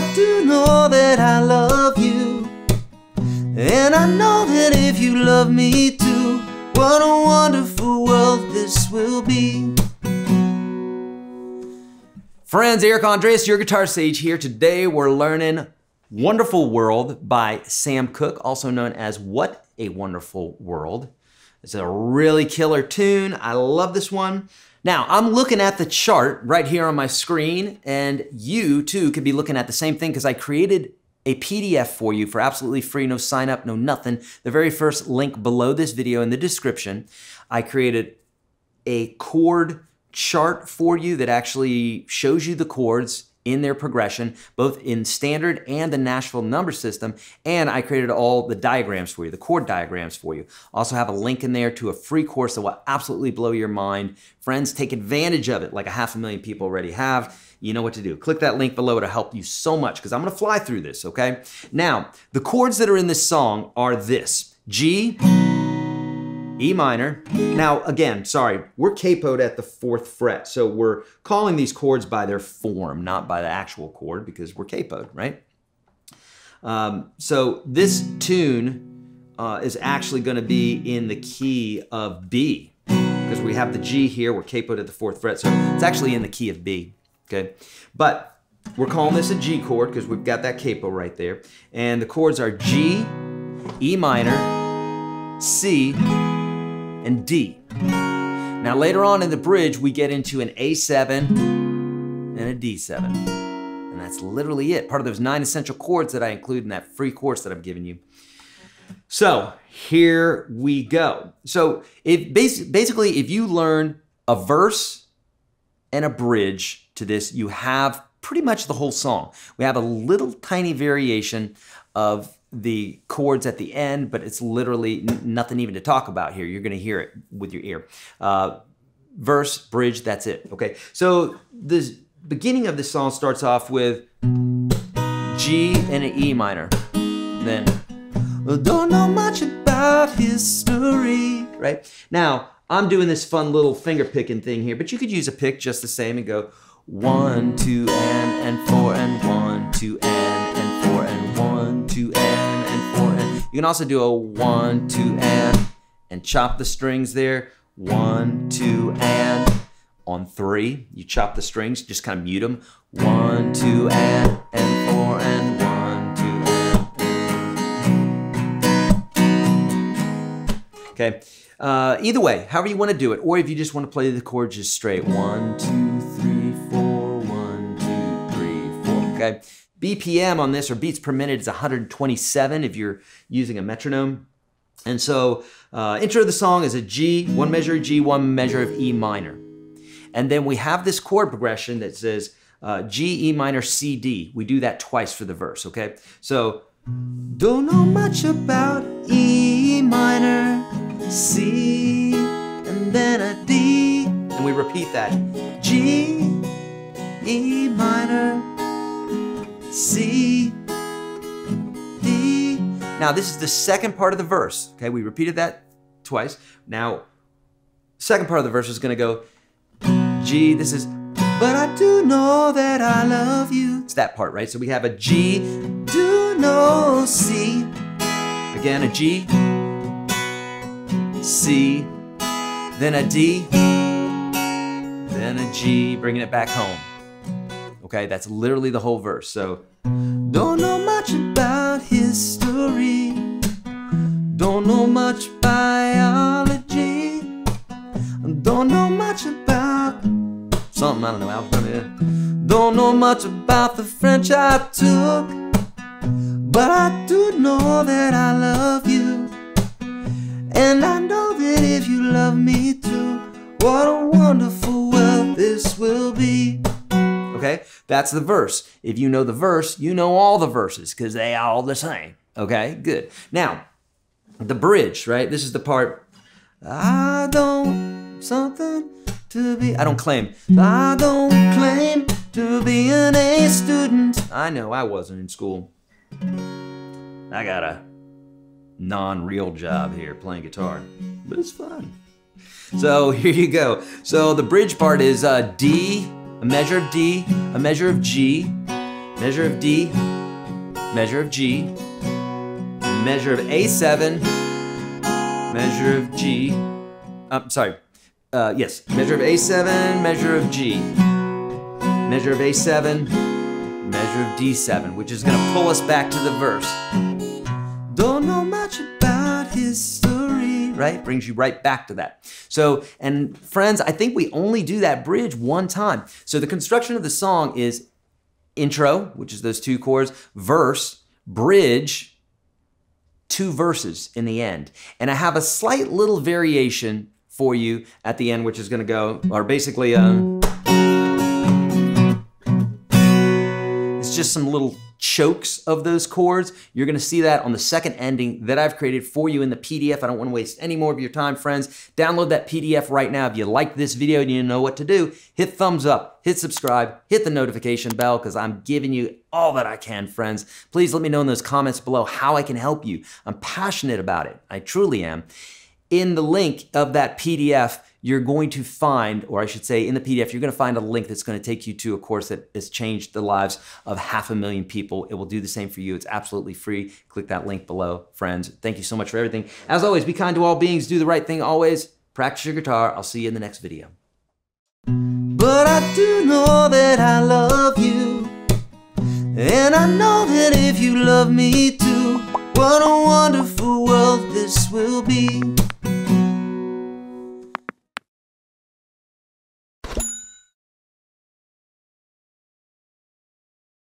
I do know that I love you. And I know that if you love me too, what a wonderful world this will be. Friends, Eric Andres, your guitar sage here. Today we're learning Wonderful World by Sam Cooke, also known as What a Wonderful World. It's a really killer tune. I love this one. Now, I'm looking at the chart right here on my screen, and you too could be looking at the same thing because I created a PDF for you for absolutely free, no sign up, no nothing. The very first link below this video in the description, I created a chord chart for you that actually shows you the chords in their progression, both in standard and the Nashville number system. And I created all the diagrams for you, the chord diagrams for you. Also have a link in there to a free course that will absolutely blow your mind. Friends, take advantage of it like 500,000 people already have. You know what to do. Click that link below. It'll help you so much because I'm going to fly through this, okay? Now, the chords that are in this song are this: G, E minor. Now, again, sorry, we're capoed at the 4th fret, so we're calling these chords by their form, not by the actual chord, because we're capoed, right? So this tune is actually going to be in the key of B, because we have the G here, we're capoed at the 4th fret, so it's actually in the key of B, okay? But we're calling this a G chord because we've got that capo right there, and the chords are G, E minor, C, and D. Now later on in the bridge, we get into an A7 and a D7. And that's literally it. Part of those 9 essential chords that I include in that free course that I've given you. So here we go. So basically, if you learn a verse and a bridge to this, you have pretty much the whole song. We have a little tiny variation of the chords at the end, but it's literally nothing even to talk about here. You're going to hear it with your ear. Verse, bridge, that's it. Okay, so the beginning of this song starts off with G and an E minor. Then, don't know much about history, right? Now, I'm doing this fun little finger picking thing here, but you could use a pick just the same and go 1, 2, and 4, and 1, 2, and 4, and 1, 2, and 4, and you can also do a 1, 2, and chop the strings there. 1, 2, and on 3, you chop the strings, just kind of mute them. 1, 2, and 4, and 1, 2, okay. Either way, however you want to do it, or if you just want to play the chords just straight. 1, 2, 3, 4, 1, 2, 3, 4. Okay. BPM on this, or beats per minute, is 127 if you're using a metronome. And so, intro of the song is a G, 1 measure of G, 1 measure of E minor. And then we have this chord progression that says G, E minor, C, D. We do that twice for the verse, okay? So, don't know much about E minor, C, and then a D. And we repeat that. G, E minor, C, D. Now this is the second part of the verse, okay? We repeated that twice. Now, second part of the verse is gonna go G, this is, but I do know that I love you. It's that part, right? So we have a G, do know, C. Again, a G, C, then a D, then a G, bringing it back home. Okay, that's literally the whole verse. So, don't know much about history, don't know much biology, don't know much about something, I don't know, alphabet. Don't know much about the French I took, but I do know that I love you. And I know that if you love me too, what a wonderful world this will be. Okay, that's the verse. If you know the verse, you know all the verses because they are all the same. Okay, good. Now, the bridge, right? This is the part. I don't claim. I don't claim to be an A student. I know I wasn't in school. I got a non-real job here playing guitar, but it's fun. So here you go. So the bridge part is D, a measure of D, a measure of G, measure of D, measure of G, measure of A7, measure of G, yes, measure of A7, measure of G, measure of A7, measure of D7, which is gonna pull us back to the verse. Don't know much about history, right? Brings you right back to that. So, and friends, I think we only do that bridge one time. So the construction of the song is intro, which is those 2 chords, verse, bridge, 2 verses in the end. And I have a slight little variation for you at the end, which is gonna go, or basically, it's just some little chokes of those chords. You're gonna see that on the second ending that I've created for you in the PDF. I don't wanna waste any more of your time, friends. Download that PDF right now. If you like this video and you know what to do, hit thumbs up, hit subscribe, hit the notification bell, because I'm giving you all that I can, friends. Please let me know in those comments below how I can help you. I'm passionate about it. I truly am. In the link of that PDF, you're going to find, or I should say in the PDF, you're gonna find a link that's gonna take you to a course that has changed the lives of 500,000 people. It will do the same for you. It's absolutely free. Click that link below, friends. Thank you so much for everything. As always, be kind to all beings, do the right thing always. Practice your guitar. I'll see you in the next video. But I do know that I love you, and I know that if you love me too, what a wonderful world this will be.